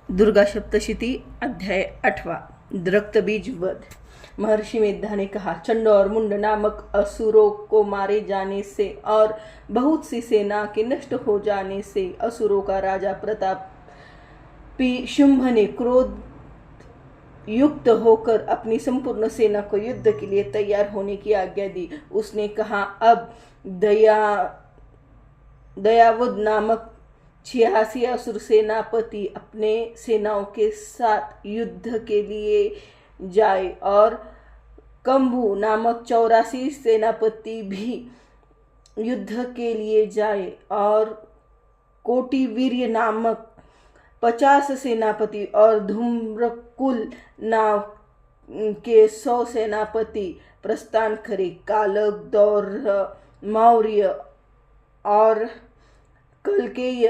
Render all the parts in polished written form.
दुर्गा सप्तशती अध्याय 8वां रक्तबीज वध। महर्षि मेधा ने कहा, चंड और मुंड नामक असुरों को मारे जाने से और बहुत सी सेना के नष्ट हो जाने से असुरों का राजा प्रतापी शुंभ ने क्रोध युक्त होकर अपनी संपूर्ण सेना को युद्ध के लिए तैयार होने की आज्ञा दी। उसने कहा, अब दयावुद नामक 86 असुर सेनापति अपने सेनाओं के साथ युद्ध के लिए जाए और कंबु नामक 84 सेनापति भी युद्ध के लिए जाए और कोटिवीर्य नामक 50 सेनापति और धूम्रकुल नाम के 100 सेनापति प्रस्थान करे। कालक, दौर, मौर्य और कल्केय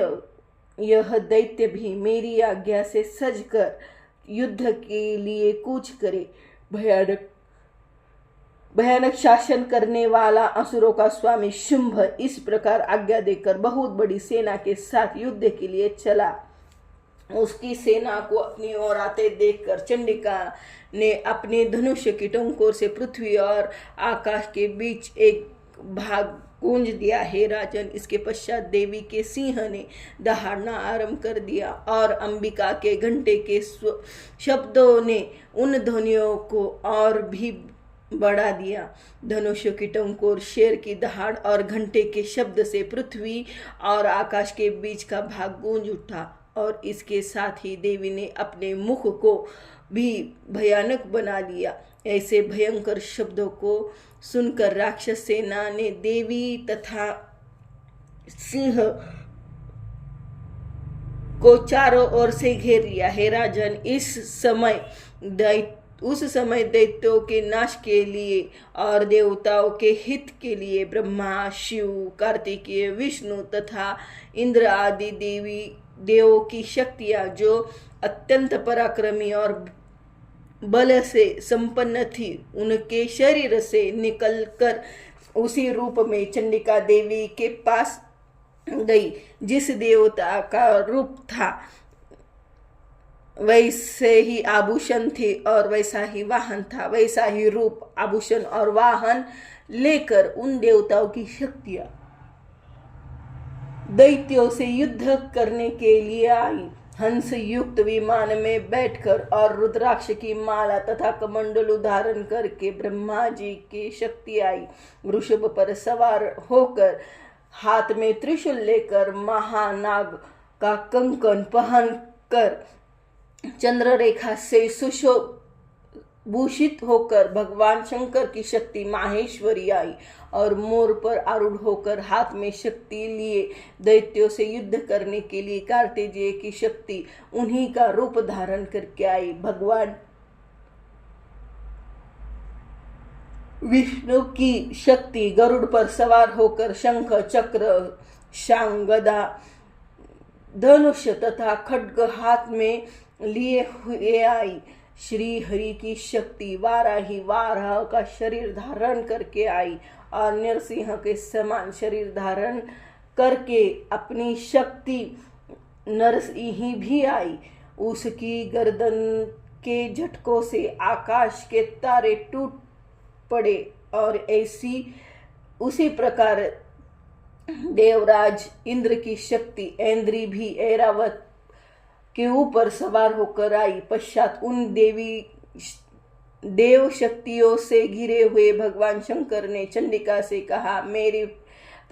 यह दैत्य भी मेरी आज्ञा से सजकर युद्ध के लिए कूच करे। भयानक शासन करने वाला असुरों का स्वामी शुंभ इस प्रकार आज्ञा देकर बहुत बड़ी सेना के साथ युद्ध के लिए चला। उसकी सेना को अपनी ओर आते देखकर चंडिका ने अपने धनुष्य की टंकोर से पृथ्वी और आकाश के बीच एक भाग गूंज दिया। हे राजन, इसके पश्चात देवी के सिंह ने दहाड़ना आरंभ कर दिया और अंबिका के घंटे के शब्दों ने उन ध्वनियों को और भी बढ़ा दिया। धनुष्य की टंकोर, शेर की दहाड़ और घंटे के शब्द से पृथ्वी और आकाश के बीच का भाग गूंज उठा और इसके साथ ही देवी ने अपने मुख को भी भयानक बना लिया। ऐसे भयंकर शब्दों को सुनकर राक्षस सेना ने देवी तथा सिंह को चारों ओर से घेर लिया। हे राजन, उस समय दैत्यों के नाश के लिए और देवताओं के हित के लिए ब्रह्मा, शिव, कार्तिकेय, विष्णु तथा इंद्र आदि देवों की शक्तियां जो अत्यंत पराक्रमी और बल से संपन्न थी, उनके शरीर से निकलकर उसी रूप में चंडिका देवी के पास गई। जिस देवता का रूप था वैसे ही आभूषण थे और वैसा ही वाहन था। वैसा ही रूप, आभूषण और वाहन लेकर उन देवताओं की शक्तियां दैत्यों से युद्ध करने के लिए आई। हंस युक्त विमान में बैठकर और रुद्राक्ष की माला तथा कमंडलू धारण करके ब्रह्मा जी की शक्ति आई। वृषभ पर सवार होकर हाथ में त्रिशूल लेकर महानाग का कंकण पहनकर चंद्ररेखा से सुशोभित होकर भगवान शंकर की शक्ति माहेश्वरी आई और मोर पर आरूढ़ होकर हाथ में शक्ति लिए दैत्यों से युद्ध करने के लिए कार्तिकेय की शक्ति उन्हीं का रूप धारण करके आई। भगवान विष्णु की शक्ति गरुड़ पर सवार होकर शंख, चक्र, शांग, गदा, धनुष तथा खड्ग हाथ में लिए हुए आई। श्री हरि की शक्ति वाराही वाराह का शरीर धारण करके आई और नरसिंह के समान शरीर धारण करके अपनी शक्ति नरसिंह भी आई। उसकी गर्दन के झटकों से आकाश के तारे टूट पड़े और उसी प्रकार देवराज इंद्र की शक्ति ऐन्द्री भी ऐरावत के ऊपर सवार होकर आई। पश्चात उन देव शक्तियों से घिरे हुए भगवान शंकर ने चंडिका से कहा, मेरी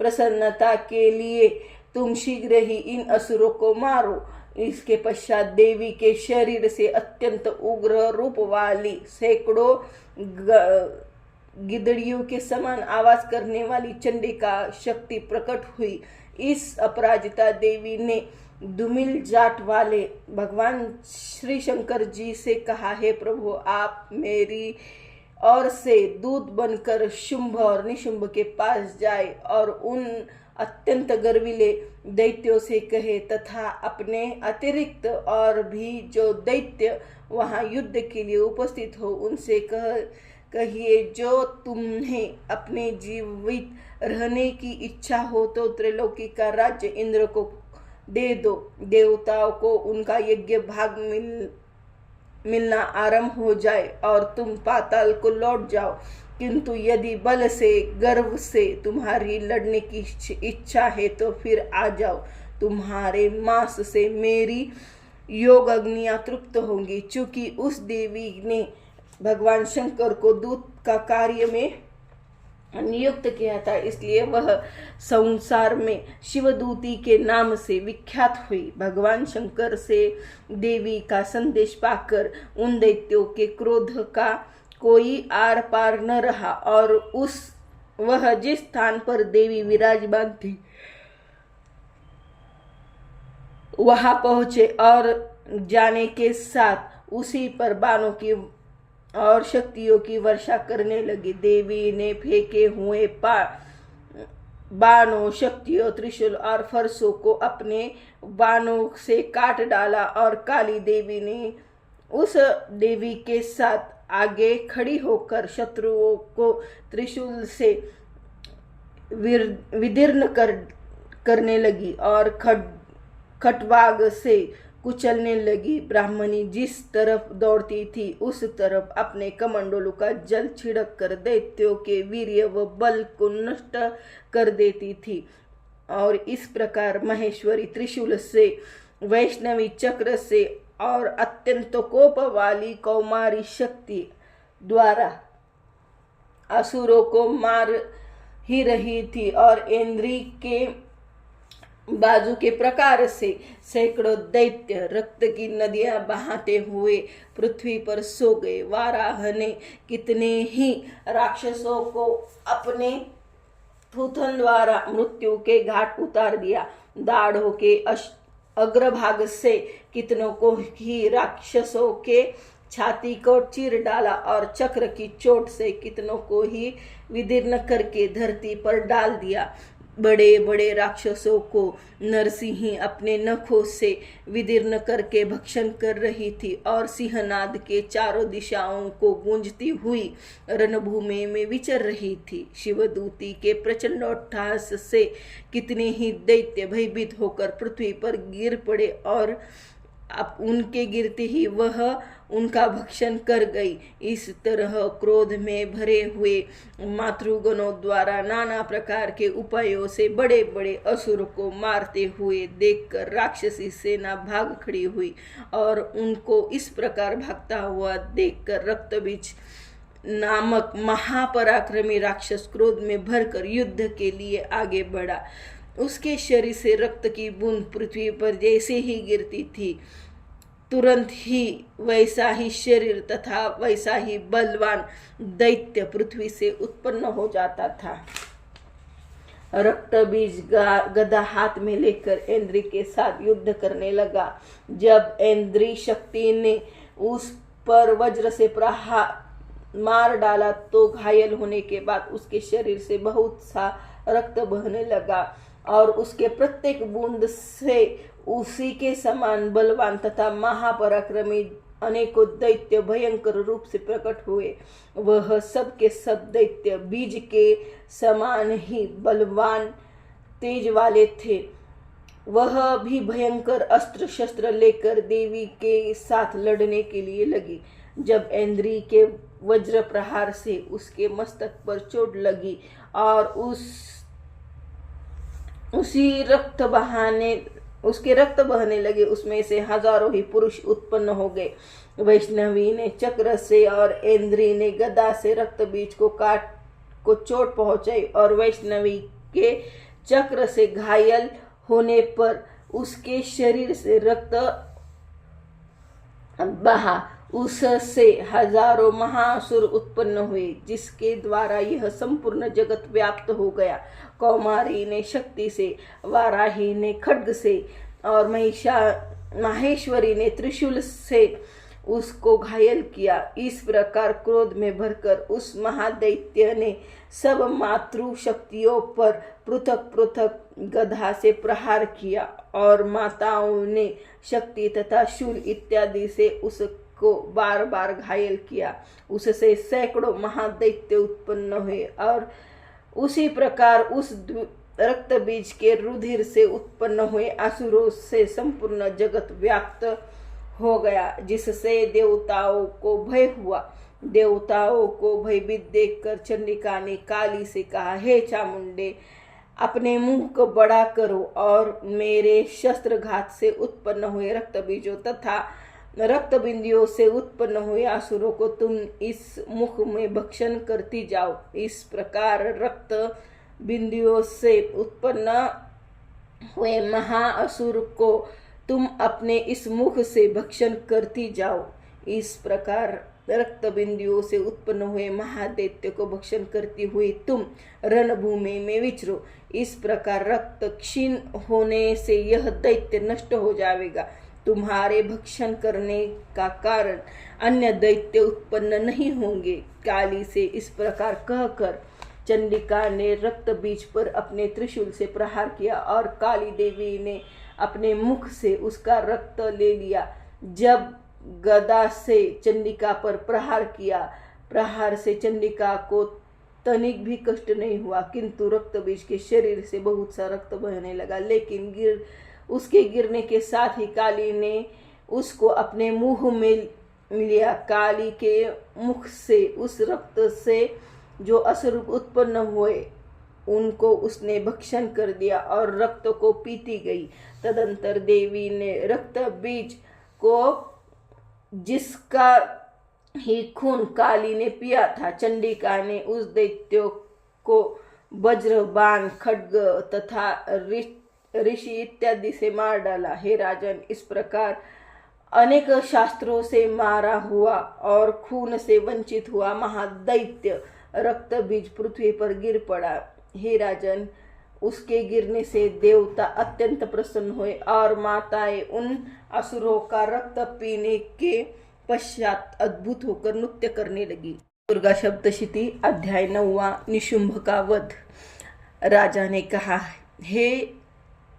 प्रसन्नता के लिए तुम शीघ्र ही इन असुरों को मारो। इसके पश्चात देवी के शरीर से अत्यंत उग्र रूप वाली सैकड़ों गिदड़ियों के समान आवाज करने वाली चंडिका शक्ति प्रकट हुई। इस अपराजिता देवी ने दुमिल जाट वाले भगवान श्री शंकर जी से कहा, हे प्रभु, आप मेरी ओर से दूत बनकर शुंभ और निशुंभ के पास जाए और उन अत्यंत गर्विले दैत्यों से कहे तथा अपने अतिरिक्त और भी जो दैत्य वहां युद्ध के लिए उपस्थित हो उनसे कहिए, जो तुम्हें अपने जीवित रहने की इच्छा हो तो त्रैलोकी का राज्य इंद्र को दे दो। देवताओं को उनका यज्ञ भाग मिलना आरंभ हो जाए और तुम पाताल को लौट जाओ। किंतु यदि बल से गर्व से तुम्हारी लड़ने की इच्छा है तो फिर आ जाओ। तुम्हारे मांस से मेरी योग अग्नियां तृप्त होंगी। चूंकि उस देवी ने भगवान शंकर को दूत का कार्य में नियुक्त किया था, इसलिए वह संसार में शिवदूती के नाम से विख्यात हुई। भगवान शंकर से देवी का संदेश पाकर उन दैत्यों के क्रोध का कोई आर पार न रहा और वह जिस स्थान पर देवी विराजमान थी वहां पहुंचे और जाने के साथ उसी पर बाणों की और शक्तियों की वर्षा करने लगी। देवी ने फेंके हुए बाणों, शक्तियों, त्रिशूल और फरसों को अपने बाणों से काट डाला और काली देवी ने उस देवी के साथ आगे खड़ी होकर शत्रुओं को त्रिशूल से विदीर्ण करने लगी और खटवाग से कुचलने लगी। ब्राह्मणी जिस तरफ दौड़ती थी उस तरफ अपने कमंडलों का जल छिड़क कर दैत्यों के वीर्य व बल को नष्ट कर देती थी। और इस प्रकार महेश्वरी त्रिशूल से, वैष्णवी चक्र से और अत्यंत कोप वाली कौमारी शक्ति द्वारा असुरों को मार ही रही थी। और इंद्री के बाजू के प्रकार से सैकड़ों दैत्य रक्त की नदियां बहाते हुए पृथ्वी पर सो गए। वाराह ने कितने ही राक्षसों को अपने थूथन द्वारा मृत्यु के घाट उतार दिया। दाढ़ों के अग्रभाग से कितनों को ही राक्षसों के छाती को चीर डाला और चक्र की चोट से कितनों को ही विदीर्ण करके धरती पर डाल दिया। बड़े बड़े राक्षसों को नरसिंही अपने नखों से विदीर्ण करके भक्षण कर रही थी और सिंहनाद के चारों दिशाओं को गूंजती हुई रणभूमि में विचर रही थी। शिवदूती के प्रचंड अट्टहास से कितने ही दैत्य भयभीत होकर पृथ्वी पर गिर पड़े और अब उनके गिरते ही वह उनका भक्षण कर गई। इस तरह क्रोध में भरे हुए मातृगणों द्वारा नाना प्रकार के उपायों से बड़े बड़े असुर को मारते हुए देखकर राक्षसी सेना भाग खड़ी हुई और उनको इस प्रकार भागता हुआ देखकर रक्तबीज नामक महापराक्रमी राक्षस क्रोध में भरकर युद्ध के लिए आगे बढ़ा। उसके शरीर से रक्त की बूंद पृथ्वी पर जैसे ही गिरती थी, तुरंत ही वैसा ही शरीर तथा वैसा ही बलवान दैत्य पृथ्वी से उत्पन्न हो जाता था। रक्तबीज गदा हाथ में लेकर इंद्री के साथ युद्ध करने लगा। जब इंद्री शक्ति ने उस पर वज्र से प्रहार मार डाला तो घायल होने के बाद उसके शरीर से बहुत सा रक्त बहने लगा और उसके प्रत्येक बूंद से उसी के समान बलवान तथा महापराक्रमी अनेकों दैत्य भयंकर रूप से प्रकट हुए। वह सब के सब दैत्य बीज के समान ही बलवान तेज वाले थे। वह भी भयंकर अस्त्र शस्त्र लेकर देवी के साथ लड़ने के लिए लगी। जब इंद्री के वज्र प्रहार से उसके मस्तक पर चोट लगी और उसके रक्त बहने लगे, उसमें से हजारों ही पुरुष उत्पन्न हो गए। वैष्णवी ने चक्र से और इंद्री ने गदा से रक्त बीज को चोट पहुंचाई और वैष्णवी के चक्र से घायल होने पर उसके शरीर से रक्त बहा। उससे हजारों महासुर उत्पन्न हुए जिसके द्वारा यह संपूर्ण जगत व्याप्त हो गया। कौमारी ने शक्ति से, वाराही ने खड्ग से और माहेश्वरी ने त्रिशूल से उसको घायल किया। इस प्रकार क्रोध में भरकर उस महादैत्य ने सब मातृ शक्तियों पर पृथक पृथक गदा से प्रहार किया और माताओं ने शक्ति तथा शूल इत्यादि से उसको बार बार घायल किया। उससे सैकड़ों महादैत्य उत्पन्न हुए और उसी प्रकार उस रक्त बीज के रुधिर से उत्पन्न हुए असुरों से संपूर्ण जगत व्याप्त हो गया, जिससे देवताओं को भय हुआ। देवताओं को भयभीत देखकर चंडिका ने काली से कहा, हे चामुंडे, अपने मुंह को बड़ा करो और मेरे शस्त्रघात से उत्पन्न हुए रक्त बीजों तथा रक्त बिंदियों से उत्पन्न हुए असुरों को तुम इस मुख में भक्षण करती जाओ। इस प्रकार रक्त बिंदियों से उत्पन्न हुए महाअसुर को तुम अपने इस मुख से भक्षण करती जाओ। इस प्रकार रक्त बिंदियों से उत्पन्न हुए महादैत्य को भक्षण करती हुई तुम रणभूमि में विचरो। इस प्रकार रक्त क्षीण होने से यह दैत्य नष्ट हो जाएगा। तुम्हारे भक्षण करने का कारण अन्य दैत्य उत्पन्न नहीं होंगे। काली से इस प्रकार कहकर चंडिका ने रक्त बीज पर अपने त्रिशूल से प्रहार किया और काली देवी ने अपने मुख से उसका रक्त ले लिया। जब गदा से चंडिका पर प्रहार किया, प्रहार से चंडिका को तनिक भी कष्ट नहीं हुआ, किंतु रक्त बीज के शरीर से बहुत सा रक्त बहने लगा। लेकिन उसके गिरने के साथ ही काली ने उसको अपने मुंह में लिया। काली के मुख से उस रक्त से जो असुर उत्पन्न हुए उनको उसने भक्षण कर दिया और रक्त को पीती गई। तदंतर देवी ने रक्त बीज को, जिसका ही खून काली ने पिया था, चंडिका ने उस दैत्य को वज्र, बाण, खड्ग तथा ऋषि इत्यादि से मार डाला। हे राजन, इस प्रकार अनेक शास्त्रों से मारा हुआ और खून से वंचित हुआ महादैत्य रक्त बीज पृथ्वी पर गिर पड़ा। हे राजन, उसके गिरने से देवता अत्यंत प्रसन्न हुए और माताएं उन असुरों का रक्त पीने के पश्चात अद्भुत होकर नृत्य करने लगी। दुर्गा सप्तशती अध्याय 9, निशुंभ का वध। राजा ने कहा, हे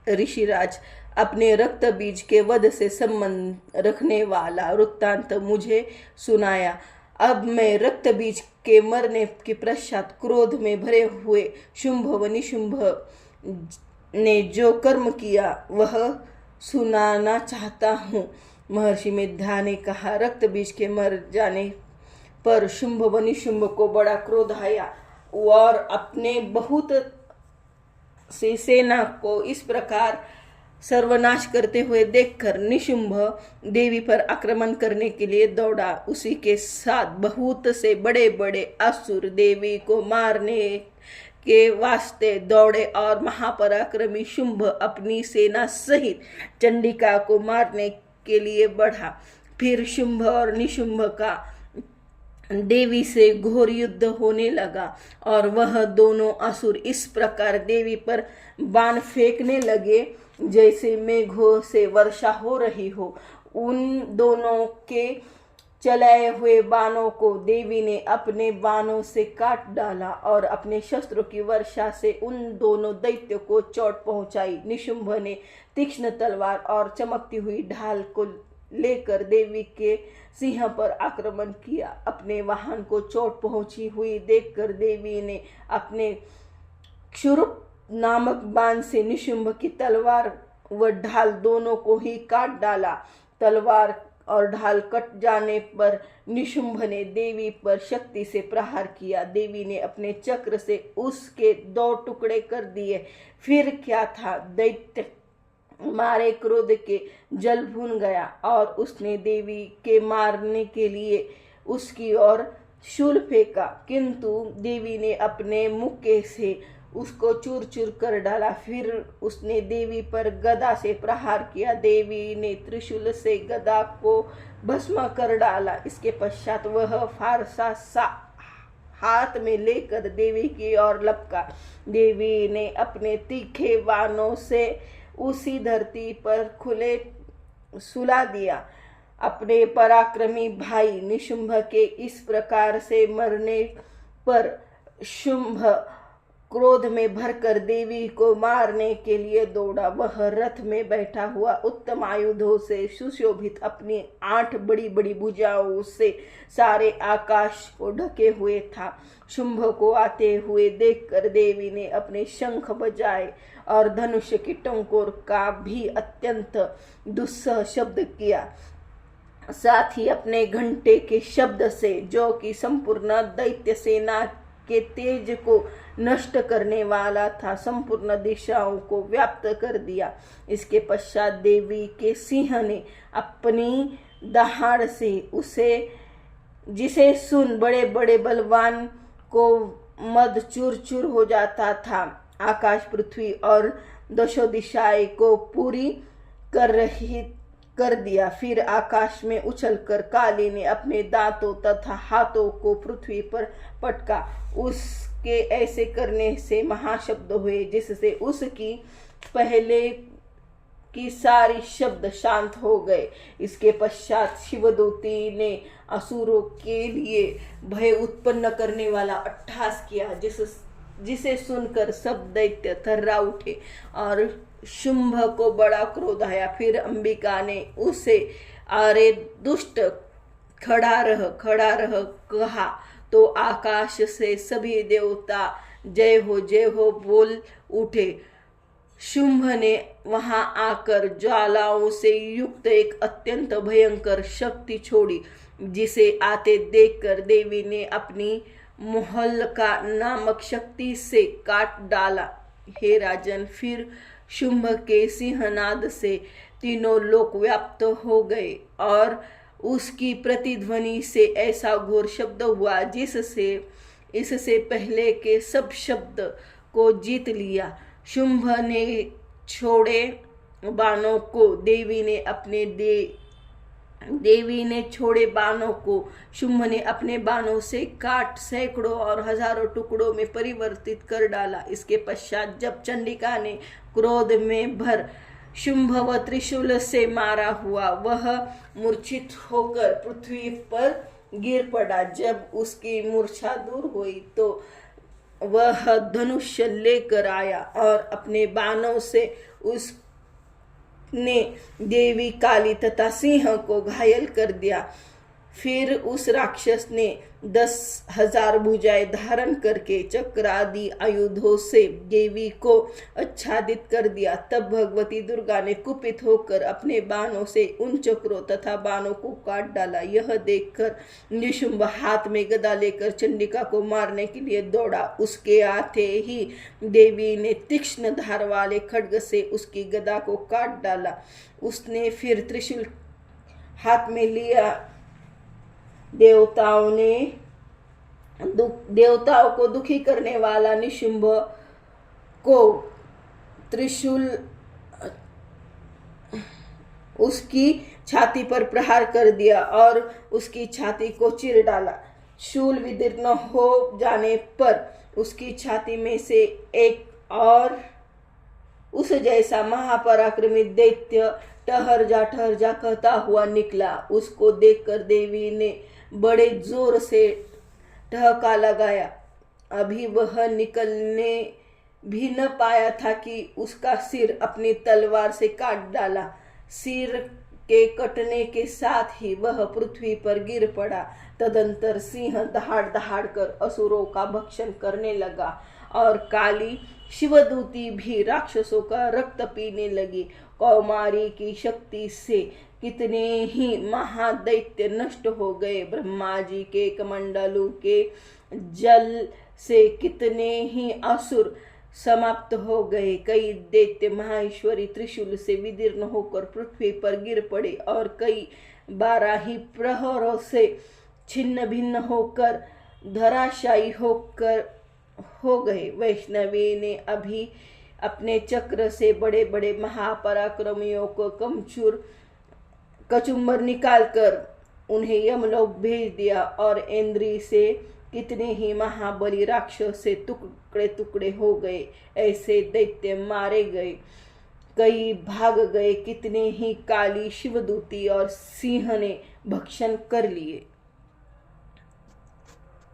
ऋषिराज, अपने रक्त बीज के वध से संबंध रखने वाला वृत्तांत मुझे सुनाया। अब मैं रक्त बीज के मरने के पश्चात क्रोध में भरे हुए शुंभ व निशुंभ ने जो कर्म किया वह सुनाना चाहता हूँ। महर्षि मेधा ने कहा, रक्त बीज के मर जाने पर शुंभ व निशुंभ को बड़ा क्रोध आया और अपने बहुत सी सेना को इस प्रकार सर्वनाश करते हुए देखकर निशुंभ देवी पर आक्रमण करने के लिए दौड़ा। उसी के साथ बहुत से बड़े बड़े असुर देवी को मारने के वास्ते दौड़े और महापराक्रमी शुंभ अपनी सेना सहित चंडिका को मारने के लिए बढ़ा। फिर शुंभ और निशुंभ का देवी से घोर युद्ध होने लगा और वह दोनों असुर इस प्रकार देवी पर बाण फेंकने लगे जैसे मेघों से वर्षा हो रही हो। उन दोनों के चलाए हुए बाणों को देवी ने अपने बाणों से काट डाला और अपने शस्त्रों की वर्षा से उन दोनों दैत्यों को चोट पहुंचाई। निशुंभ ने तीक्ष्ण तलवार और चमकती हुई ढाल को लेकर देवी के सिंह पर आक्रमण किया। अपने वाहन को चोट पहुंची हुई देखकर देवी ने अपने क्षुरुप नामक बाण से निशुंभ की तलवार व ढाल दोनों को ही काट डाला। तलवार और ढाल कट जाने पर निशुंभ ने देवी पर शक्ति से प्रहार किया। देवी ने अपने चक्र से उसके 2 टुकड़े कर दिए। फिर क्या था, दैत्य मारे क्रोध के जल भून गया और उसने देवी के मारने के लिए उसकी ओर शूल फेंका, किंतु देवी ने अपने मुक्के से उसको चूर चूर कर डाला। फिर उसने देवी पर गदा से प्रहार किया। देवी ने त्रिशूल से गदा को भस्म कर डाला। इसके पश्चात वह फारसा सा हाथ में लेकर देवी की ओर लपका। देवी ने अपने तीखे बाणों से उसी धरती पर खुले सुला दिया। अपने पराक्रमी भाई निशुंभ के इस प्रकार से मरने पर शुंभ क्रोध में भरकर देवी को मारने के लिए दौड़ा। वह रथ में बैठा हुआ उत्तम आयुधों से सुशोभित अपनी 8 बड़ी बड़ी भुजाओं से सारे आकाश को ढके हुए था। शुंभ को आते हुए देखकर देवी ने अपने शंख बजाए और धनुष की टंकोर का भी अत्यंत दुस्सह शब्द किया। साथ ही अपने घंटे के शब्द से, जो कि संपूर्ण दैत्य सेना के तेज को नष्ट करने वाला था, संपूर्ण दिशाओं को व्याप्त कर दिया। इसके पश्चात देवी के सिंह ने अपनी दहाड़ से जिसे सुन बड़े बड़े बलवान को मद चूर चूर हो जाता था, आकाश पृथ्वी और दशों दिशाएं को पूरी कर दिया। फिर आकाश में उछलकर काली ने अपने दांतों तथा हाथों को पृथ्वी पर पटका। उसके ऐसे करने से महाशब्द हुए, जिससे उसकी पहले की सारी शब्द शांत हो गए। इसके पश्चात शिवदूती ने असुरों के लिए भय उत्पन्न करने वाला अट्टहास किया, जिसे सुनकर सब दैत्य थर्रा उठे और शुंभ को बड़ा क्रोध आया। फिर अंबिका ने उसे अरे दुष्ट, खड़ा रह कहा तो आकाश से सभी देवता जय हो बोल उठे। शुंभ ने वहां आकर ज्वालाओं से युक्त एक अत्यंत भयंकर शक्ति छोड़ी, जिसे आते देखकर देवी ने अपनी मोहल्का नामक शक्ति से काट डाला। हे राजन, फिर शुंभ के सिंहनाद से तीनों लोक व्याप्त हो गए और उसकी प्रतिध्वनि से ऐसा घोर शब्द हुआ, जिससे इससे पहले के सब शब्द को जीत लिया। शुंभ ने छोड़े बाणों को देवी ने छोड़े बाणों को शुंभ ने अपने बाणों से काट सैकड़ों और हजारों टुकड़ों में परिवर्तित कर डाला। इसके पश्चात जब चंडिका ने क्रोध में भर शुंभ व त्रिशूल से मारा हुआ, वह मूर्छित होकर पृथ्वी पर गिर पड़ा। जब उसकी मूर्छा दूर हुई तो वह धनुष लेकर आया और अपने बाणों से उसने देवी काली तथा सिंह को घायल कर दिया। फिर उस राक्षस ने 10,000 भुजाएं धारण करके चक्र आदि आयुधों से देवी को आच्छादित कर दिया। तब भगवती दुर्गा ने कुपित होकर अपने बाणों से उन चक्रों तथा बाणों को काट डाला। यह देखकर निशुंभ हाथ में गदा लेकर चंडिका को मारने के लिए दौड़ा। उसके आते ही देवी ने तीक्ष्ण धार वाले खड्ग से उसकी गदा को काट डाला। उसने फिर त्रिशूल हाथ में लिया। देवताओं को दुखी करने वाला निशुंभ को त्रिशूल उसकी छाती पर प्रहार कर दिया और उसकी छाती को चीर डाला। शूल विदीर्ण हो जाने पर उसकी छाती में से एक और उस जैसा महापराक्रमी दैत्य ठहर जा कहता हुआ निकला। उसको देखकर देवी ने बड़े जोर से ठहका लगाया। अभी वह निकलने भी न पाया था कि उसका सिर अपनी तलवार से काट डाला। सिर के कटने के साथ ही वह पृथ्वी पर गिर पड़ा। तदंतर सिंह दहाड़ कर असुरों का भक्षण करने लगा और काली शिवदूती भी राक्षसों का रक्त पीने लगी। कौमारी की शक्ति से कितने ही महादैत्य नष्ट हो गए। ब्रह्मा जी के कमंडलू के जल से कितने ही असुर समाप्त हो गए। कई दैत्य माहेश्वरी त्रिशूल से विदीर्ण होकर पृथ्वी पर गिर पड़े और कई 12 ही प्रहरों से छिन्न भिन्न होकर धराशायी हो गए। वैष्णवी ने अभी अपने चक्र से बड़े बड़े महापराक्रमियों को कचुम्बर निकालकर उन्हें यमलोक भेज दिया और इंद्री से कितने ही महाबली राक्षस से टुकड़े टुकड़े हो गए। ऐसे दैत्य मारे गए, कई भाग गए, कितने ही काली शिवदूती और सिंह ने भक्षण कर लिए।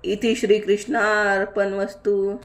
इति श्री कृष्णार्पणमस्तु।